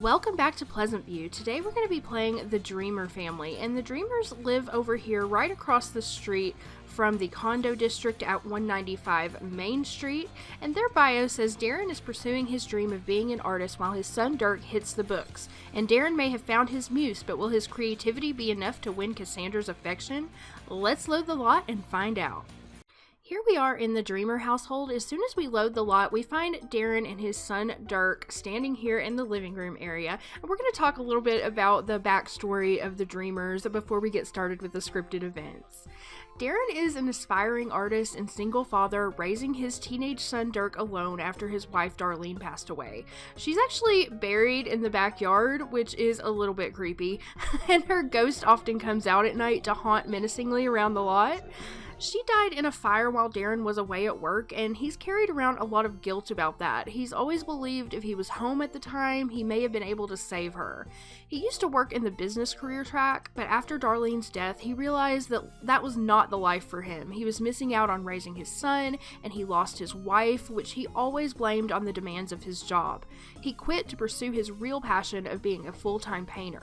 Welcome back to Pleasantview. Today we're going to be playing the Dreamer family, and the Dreamers live over here right across the street from the condo district at 195 Main Street, and their bio says Darren is pursuing his dream of being an artist while his son Dirk hits the books. And Darren may have found his muse, but will his creativity be enough to win Cassandra's affection? Let's load the lot and find out. Here we are in the Dreamer household. As soon as we load the lot, we find Darren and his son Dirk standing here in the living room area. And we're going to talk a little bit about the backstory of the Dreamers before we get started with the scripted events. Darren is an aspiring artist and single father, raising his teenage son Dirk alone after his wife Darlene passed away. She's actually buried in the backyard, which is a little bit creepy, and her ghost often comes out at night to haunt menacingly around the lot. She died in a fire while Darren was away at work, and he's carried around a lot of guilt about that. He's always believed if he was home at the time, he may have been able to save her. He used to work in the business career track, but after Darlene's death, he realized that that was not the life for him. He was missing out on raising his son, and he lost his wife, which he always blamed on the demands of his job. He quit to pursue his real passion of being a full-time painter.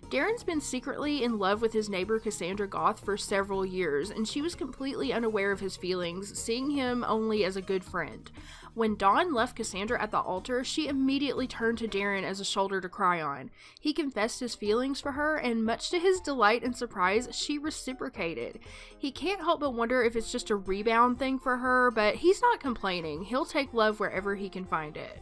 Darren's been secretly in love with his neighbor Cassandra Goth for several years, and she was completely unaware of his feelings, seeing him only as a good friend. When Dawn left Cassandra at the altar, she immediately turned to Darren as a shoulder to cry on. He confessed his feelings for her, and much to his delight and surprise, she reciprocated. He can't help but wonder if it's just a rebound thing for her, but he's not complaining. He'll take love wherever he can find it.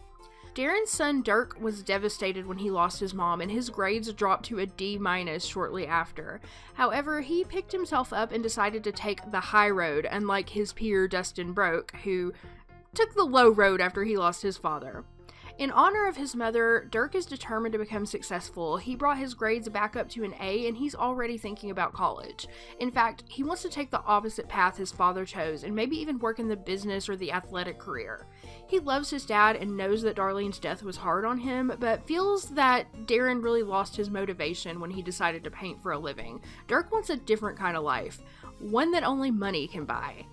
Darren's son Dirk was devastated when he lost his mom, and his grades dropped to a D- shortly after. However, he picked himself up and decided to take the high road, unlike his peer Dustin Broke, who took the low road after he lost his father. In honor of his mother, Dirk is determined to become successful. He brought his grades back up to an A, and he's already thinking about college. In fact, he wants to take the opposite path his father chose, and maybe even work in the business or the athletic career. He loves his dad and knows that Darlene's death was hard on him, but feels that Darren really lost his motivation when he decided to paint for a living. Dirk wants a different kind of life, one that only money can buy.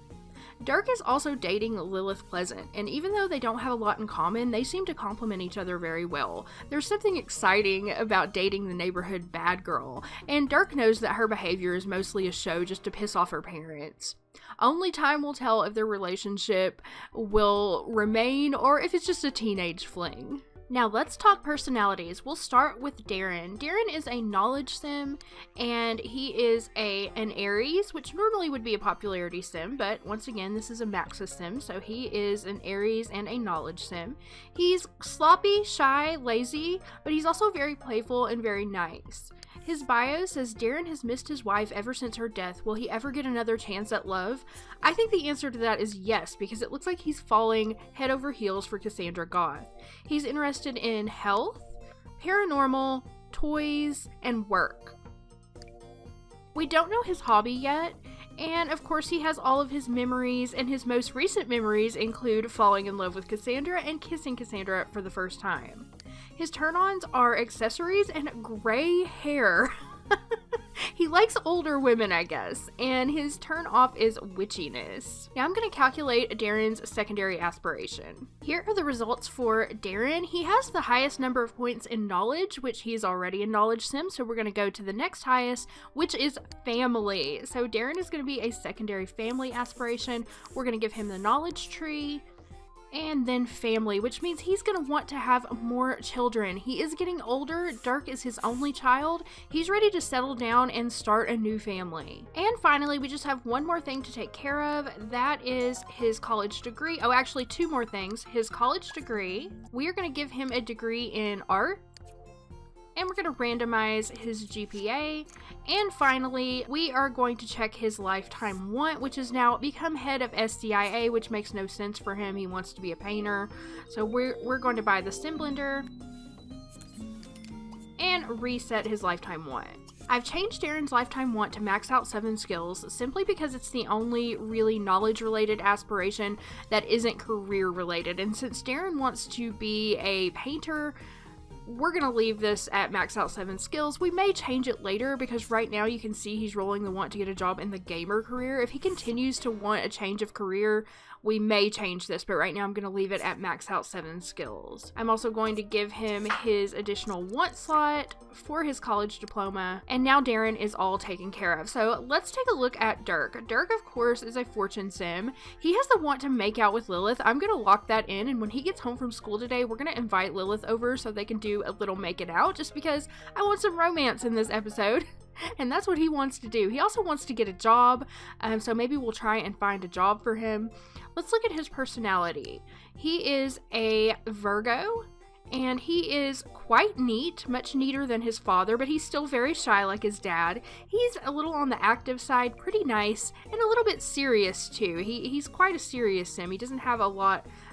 Dirk is also dating Lilith Pleasant, and even though they don't have a lot in common, they seem to complement each other very well. There's something exciting about dating the neighborhood bad girl, and Dirk knows that her behavior is mostly a show just to piss off her parents. Only time will tell if their relationship will remain or if it's just a teenage fling. Now let's talk personalities. We'll start with Darren. Darren is a knowledge sim, and he is an Aries, which normally would be a popularity sim, but once again, this is a Maxis sim, so he is an Aries and a knowledge sim. He's sloppy, shy, lazy, but he's also very playful and very nice. His bio says Darren has missed his wife ever since her death. Will he ever get another chance at love? I think the answer to that is yes, because it looks like he's falling head over heels for Cassandra Goth. He's interested in health, paranormal, toys, and work. We don't know his hobby yet, and of course he has all of his memories, and his most recent memories include falling in love with Cassandra and kissing Cassandra for the first time. His turn-ons are accessories and gray hair. He likes older women, I guess, and his turn-off is witchiness. Now I'm going to calculate Darren's secondary aspiration. Here are the results for Darren. He has the highest number of points in knowledge, which he's already a knowledge sim, so we're going to go to the next highest, which is family. So Darren is going to be a secondary family aspiration. We're going to give him the knowledge tree, and then family, which means he's going to want to have more children. He is getting older. Dirk is his only child. He's ready to settle down and start a new family. And finally, we just have one more thing to take care of. That is his college degree. Oh, actually, two more things. His college degree. We are going to give him a degree in art, and we're going to randomize his GPA. And finally, we are going to check his lifetime want, which has now become head of SCIA, which makes no sense for him. He wants to be a painter. So we're going to buy the sim blender and reset his lifetime want. I've changed Darren's lifetime want to max out 7 skills simply because it's the only really knowledge related aspiration that isn't career related. And since Darren wants to be a painter, we're going to leave this at max out 7 skills. We may change it later because right now you can see he's rolling the want to get a job in the gamer career. If he continues to want a change of career, we may change this, but right now I'm going to leave it at max out 7 skills. I'm also going to give him his additional want slot for his college diploma, and now Darren is all taken care of. So let's take a look at Dirk. Dirk, of course, is a fortune sim. He has the want to make out with Lilith. I'm going to lock that in, and when he gets home from school today, we're going to invite Lilith over so they can do a little make it out, just because I want some romance in this episode. And that's what he wants to do. He also wants to get a job, so maybe we'll try and find a job for him. Let's look at his personality. He is a Virgo, and he is quite neat, much neater than his father, but he's still very shy like his dad. He's a little on the active side, pretty nice, and a little bit serious too. He's quite a serious sim. He doesn't have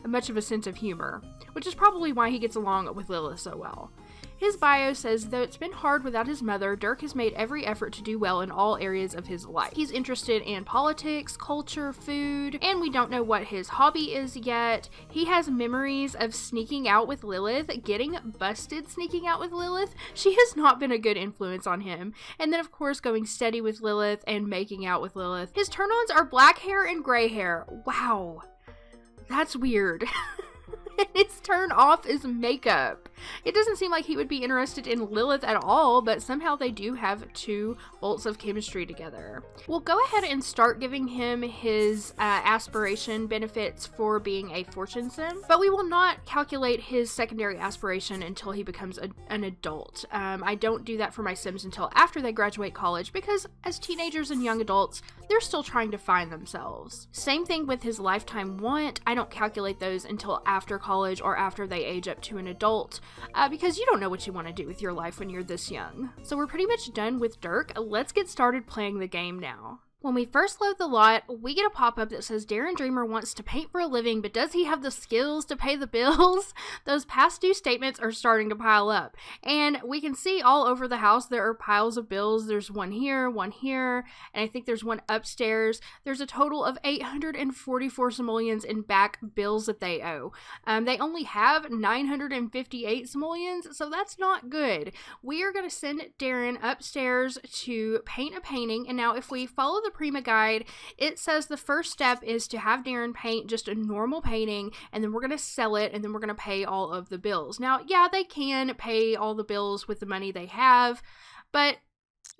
much of a sense of humor, which is probably why he gets along with Lilith so well. His bio says, though it's been hard without his mother, Dirk has made every effort to do well in all areas of his life. He's interested in politics, culture, food, and we don't know what his hobby is yet. He has memories of sneaking out with Lilith, getting busted sneaking out with Lilith. She has not been a good influence on him. And then, of course, going steady with Lilith and making out with Lilith. His turn-ons are black hair and gray hair. Wow. That's weird. And his turn off is makeup. It doesn't seem like he would be interested in Lilith at all, but somehow they do have 2 bolts of chemistry together. We'll go ahead and start giving him his aspiration benefits for being a fortune sim, but we will not calculate his secondary aspiration until he becomes an adult. I don't do that for my sims until after they graduate college, because as teenagers and young adults, they're still trying to find themselves. Same thing with his lifetime want. I don't calculate those until after college or after they age up to an adult, because you don't know what you want to do with your life when you're this young. So we're pretty much done with Dirk. Let's get started playing the game now. When we first load the lot, we get a pop-up that says Darren Dreamer wants to paint for a living, but does he have the skills to pay the bills? Those past due statements are starting to pile up, and we can see all over the house there are piles of bills. There's one here, and I think there's one upstairs. There's a total of 844 simoleons in back bills that they owe. They only have 958 simoleons, so that's not good. We are going to send Darren upstairs to paint a painting, and now if we follow the Prima guide, it says the first step is to have Darren paint just a normal painting, and then we're going to sell it, and then we're going to pay all of the bills. Now, yeah, they can pay all the bills with the money they have, but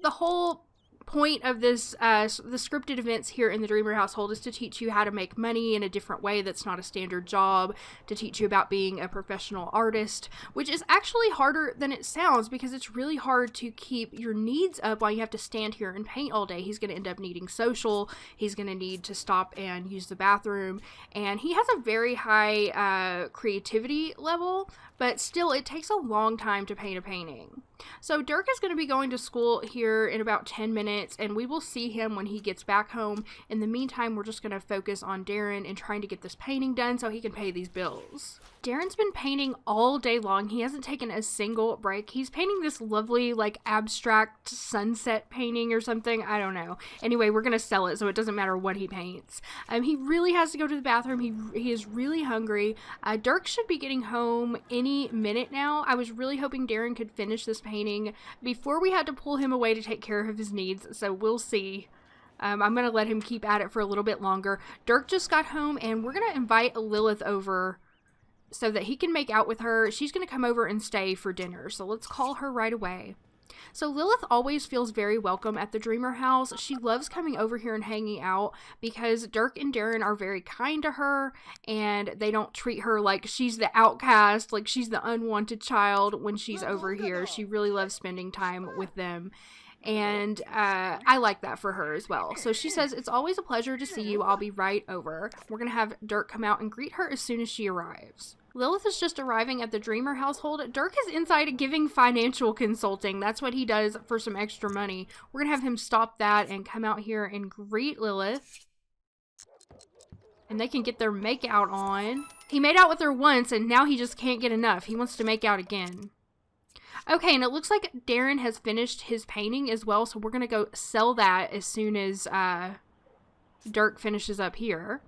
the whole point of this, the scripted events here in the Dreamer household, is to teach you how to make money in a different way that's not a standard job, to teach you about being a professional artist, which is actually harder than it sounds, because it's really hard to keep your needs up while you have to stand here and paint all day. He's going to end up needing social, he's going to need to stop and use the bathroom, and he has a very high creativity level, but still it takes a long time to paint a painting. So Dirk is going to be going to school here in about 10 minutes, and we will see him when he gets back home. In the meantime, we're just going to focus on Darren and trying to get this painting done so he can pay these bills. Darren's been painting all day long. He hasn't taken a single break. He's painting this lovely, like, abstract sunset painting or something. I don't know. Anyway, we're going to sell it, so it doesn't matter what he paints. He really has to go to the bathroom. He is really hungry. Dirk should be getting home any minute now. I was really hoping Darren could finish this painting before we had to pull him away to take care of his needs, so we'll see. I'm going to let him keep at it for a little bit longer. Dirk just got home, and we're going to invite Lilith over so that he can make out with her. She's going to come over and stay for dinner, so let's call her right away. So Lilith always feels very welcome at the Dreamer house. She loves coming over here and hanging out because Dirk and Darren are very kind to her, and they don't treat her like she's the outcast, like she's the unwanted child when she's over here. She really loves spending time with them, and I like that for her as well. So she says, "It's always a pleasure to see you. I'll be right over." We're going to have Dirk come out and greet her as soon as she arrives. Lilith is just arriving at the Dreamer household. Dirk is inside giving financial consulting. That's what he does for some extra money. We're going to have him stop that and come out here and greet Lilith. And they can get their make out on. He made out with her once, and now he just can't get enough. He wants to make out again. Okay, and it looks like Darren has finished his painting as well, so we're going to go sell that as soon as Dirk finishes up here.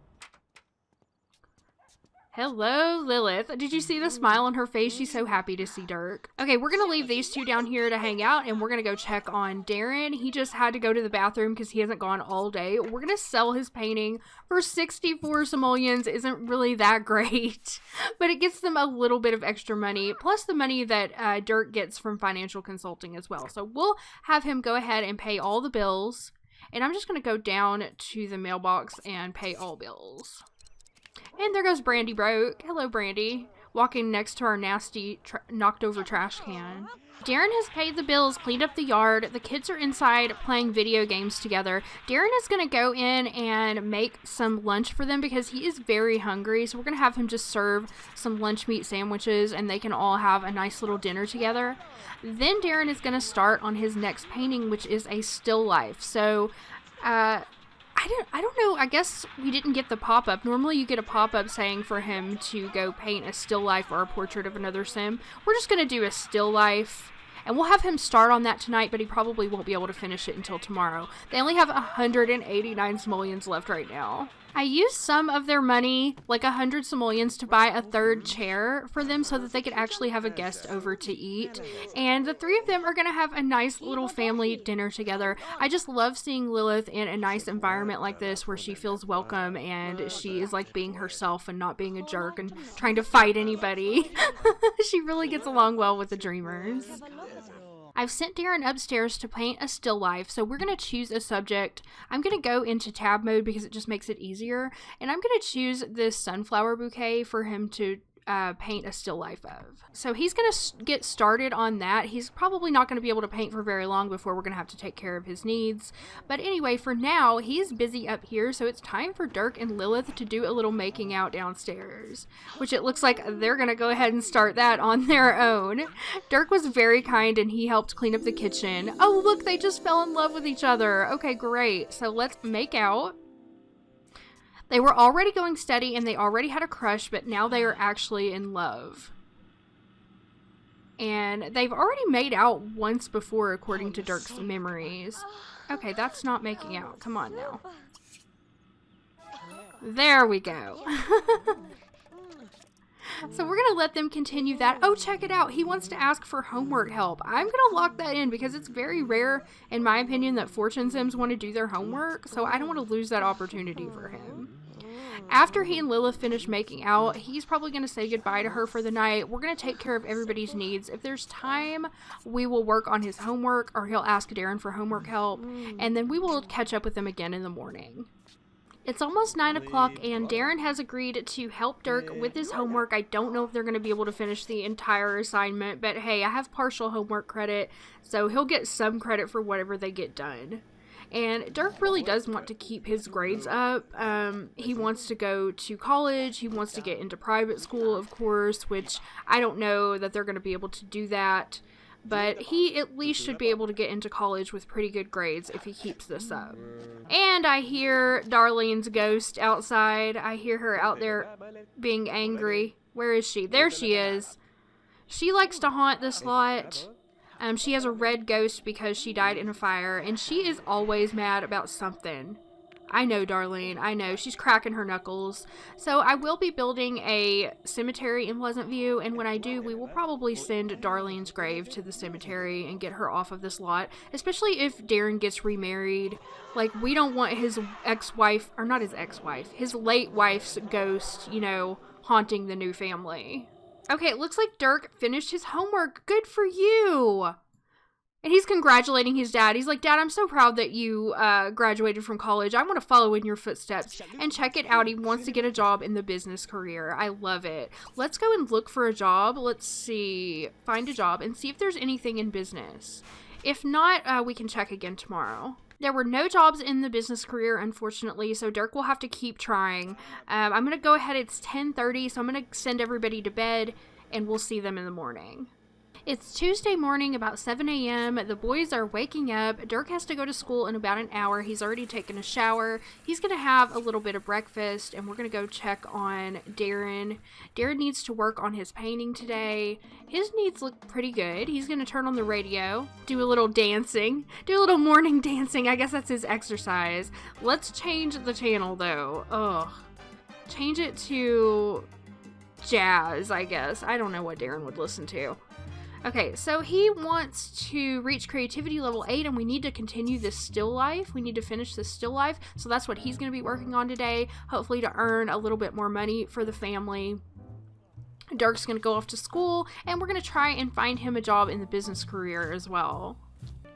Hello, Lilith. Did you see the smile on her face? She's so happy to see Dirk. Okay, we're going to leave these two down here to hang out, and we're going to go check on Darren. He just had to go to the bathroom because he hasn't gone all day. We're going to sell his painting for 64 simoleons. Isn't really that great, but it gets them a little bit of extra money, plus the money that Dirk gets from financial consulting as well. So we'll have him go ahead and pay all the bills, and I'm just going to go down to the mailbox and pay all bills. And there goes Brandy Broke. Hello, Brandy. Walking next to our nasty, knocked over trash can. Darren has paid the bills, cleaned up the yard. The kids are inside playing video games together. Darren is going to go in and make some lunch for them because he is very hungry. So we're going to have him just serve some lunch meat sandwiches and they can all have a nice little dinner together. Then Darren is going to start on his next painting, which is a still life. So, I don't know, I guess we didn't get the pop-up. Normally you get a pop-up saying for him to go paint a still life or a portrait of another sim. We're just going to do a still life, and we'll have him start on that tonight, but he probably won't be able to finish it until tomorrow. They only have 189 simoleons left right now. I used some of their money, like 100 simoleons, to buy a third chair for them so that they could actually have a guest over to eat. And the three of them are going to have a nice little family dinner together. I just love seeing Lilith in a nice environment like this where she feels welcome and she is like being herself and not being a jerk and trying to fight anybody. She really gets along well with the Dreamers. I've sent Darren upstairs to paint a still life, so we're going to choose a subject. I'm going to go into tab mode because it just makes it easier, and I'm going to choose this sunflower bouquet for him to paint a still life of. So he's going to get started on that. He's probably not going to be able to paint for very long before we're going to have to take care of his needs. But anyway, for now, he's busy up here, so it's time for Dirk and Lilith to do a little making out downstairs, which it looks like they're going to go ahead and start that on their own. Dirk was very kind and he helped clean up the kitchen. Oh, look, they just fell in love with each other. Okay, great. So let's make out. They were already going steady and they already had a crush, but now they are actually in love. And they've already made out once before, according to Dirk's memories. Okay, that's not making out. Come on now. There we go. So we're going to let them continue that. Oh, check it out. He wants to ask for homework help. I'm going to lock that in because it's very rare, in my opinion, that Fortune Sims want to do their homework. So I don't want to lose that opportunity for him. After he and Lilith finish making out, he's probably going to say goodbye to her for the night. We're going to take care of everybody's needs. If there's time, we will work on his homework, or he'll ask Darren for homework help, and then we will catch up with him again in the morning. It's almost 9 o'clock, and Darren has agreed to help Dirk with his homework. I don't know if they're going to be able to finish the entire assignment, but hey, I have partial homework credit, so he'll get some credit for whatever they get done. And Dirk really does want to keep his grades up. He wants to go to college. He wants to get into private school, of course, which I don't know that they're going to be able to do that. But he at least should be able to get into college with pretty good grades if he keeps this up. And I hear Darlene's ghost outside. I hear her out there being angry. Where is she? There she is. She likes to haunt this lot. She has a red ghost because she died in a fire, and she is always mad about something. I know, Darlene. I know. She's cracking her knuckles. So I will be building a cemetery in Pleasantview, and when I do, we will probably send Darlene's grave to the cemetery and get her off of this lot, especially if Darren gets remarried. Like, we don't want his ex-wife, or not his ex-wife, his late wife's ghost, you know, haunting the new family. Okay, it looks like Dirk finished his homework. Good for you! And he's congratulating his dad. He's like, Dad, I'm so proud that you graduated from college. I want to follow in your footsteps. And check it out. He wants to get a job in the business career. I love it. Let's go and look for a job. Let's see. Find a job and see if there's anything in business. If not, we can check again tomorrow. There were no jobs in the business career, unfortunately, so Dirk will have to keep trying. I'm going to go ahead. It's 10:30, so I'm going to send everybody to bed, and we'll see them in the morning. It's Tuesday morning, about 7 a.m. The boys are waking up. Dirk has to go to school in about an hour. He's already taken a shower. He's going to have a little bit of breakfast, and we're going to go check on Darren. Darren needs to work on his painting today. His needs look pretty good. He's going to turn on the radio, do a little dancing, do a little morning dancing. I guess that's his exercise. Let's change the channel, though. Ugh. Change it to jazz, I guess. I don't know what Darren would listen to. Okay, so he wants to reach creativity level 8, and we need to continue this still life. We need to finish this still life, so that's what he's going to be working on today, hopefully to earn a little bit more money for the family. Dirk's going to go off to school, and we're going to try and find him a job in the business career as well.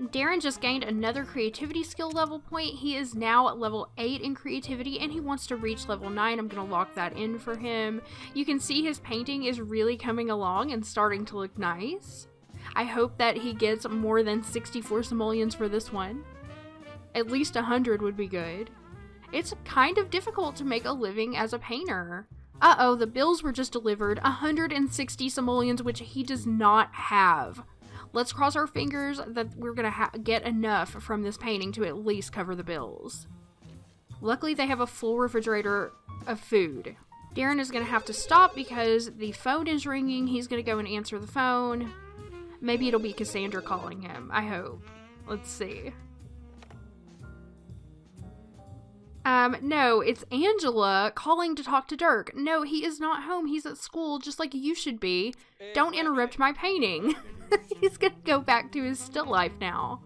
Darren just gained another creativity skill level point. He is now at level 8 in creativity, and he wants to reach level 9. I'm going to lock that in for him. You can see his painting is really coming along and starting to look nice. I hope that he gets more than 64 simoleons for this one. At least 100 would be good. It's kind of difficult to make a living as a painter. Uh-oh, the bills were just delivered. 160 simoleons, which he does not have. Let's cross our fingers that we're going to get enough from this painting to at least cover the bills. Luckily, they have a full refrigerator of food. Darren is going to have to stop because the phone is ringing. He's going to go and answer the phone. Maybe it'll be Cassandra calling him. I hope. Let's see. No, it's Angela calling to talk to Dirk. No, he is not home. He's at school, just like you should be. Don't interrupt my painting. He's gonna go back to his still life now.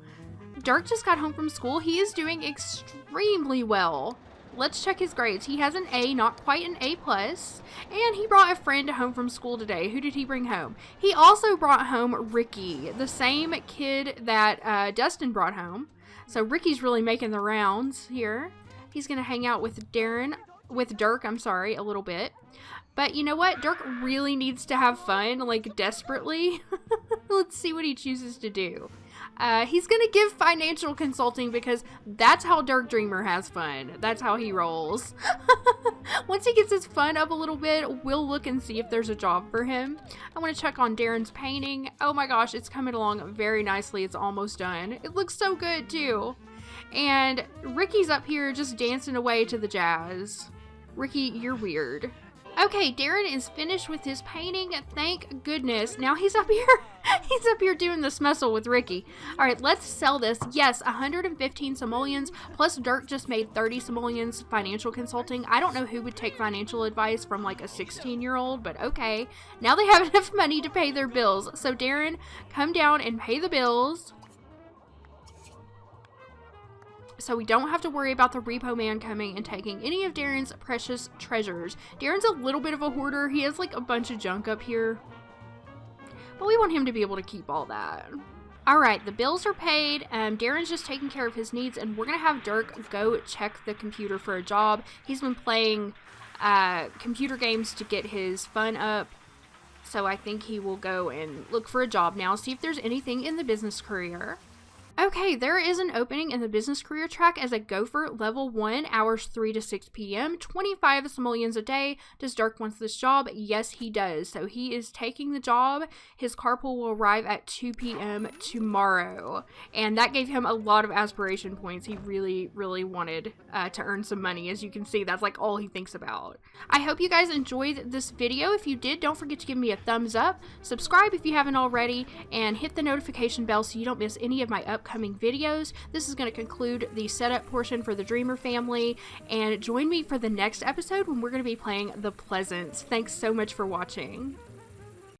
Dirk just got home from school. He is doing extremely well. Let's check his grades. He has an A, not quite an A+, and he brought a friend home from school today. Who did he bring home? He also brought home Ricky, the same kid that Dustin brought home. So Ricky's really making the rounds here. He's going to hang out with Dirk, a little bit. But you know what? Dirk really needs to have fun, like desperately. Let's see what he chooses to do. He's going to give financial consulting because that's how Dirk Dreamer has fun. That's how he rolls. Once he gets his fun up a little bit, we'll look and see if there's a job for him. I want to check on Darren's painting. Oh my gosh, it's coming along very nicely. It's almost done. It looks so good too. And Ricky's up here just dancing away to the jazz. Ricky, you're weird. Okay, Darren is finished with his painting. Thank goodness. Now he's up here. He's up here doing the smessel with Ricky. All right, let's sell this. Yes, 115 simoleons, plus Dirk just made 30 simoleons financial consulting. I don't know who would take financial advice from like a 16-year-old, but okay. Now they have enough money to pay their bills. So Darren, come down and pay the bills. So we don't have to worry about the repo man coming and taking any of Darren's precious treasures. Darren's a little bit of a hoarder. He has like a bunch of junk up here. But we want him to be able to keep all that. Alright, the bills are paid. Darren's just taking care of his needs, and we're going to have Dirk go check the computer for a job. He's been playing computer games to get his fun up. So I think he will go and look for a job now, see if there's anything in the business career. Okay, there is an opening in the business career track as a gopher, level 1, hours 3 to 6 p.m., 25 simoleons a day. Does Dirk want this job? Yes, he does. So he is taking the job. His carpool will arrive at 2 p.m. tomorrow. And that gave him a lot of aspiration points. He really, really wanted to earn some money. As you can see, that's like all he thinks about. I hope you guys enjoyed this video. If you did, don't forget to give me a thumbs up. Subscribe if you haven't already. And hit the notification bell so you don't miss any of my upcoming videos. This is going to conclude the setup portion for the Dreamer family, and join me for the next episode when we're going to be playing the Pleasants. Thanks so much for watching.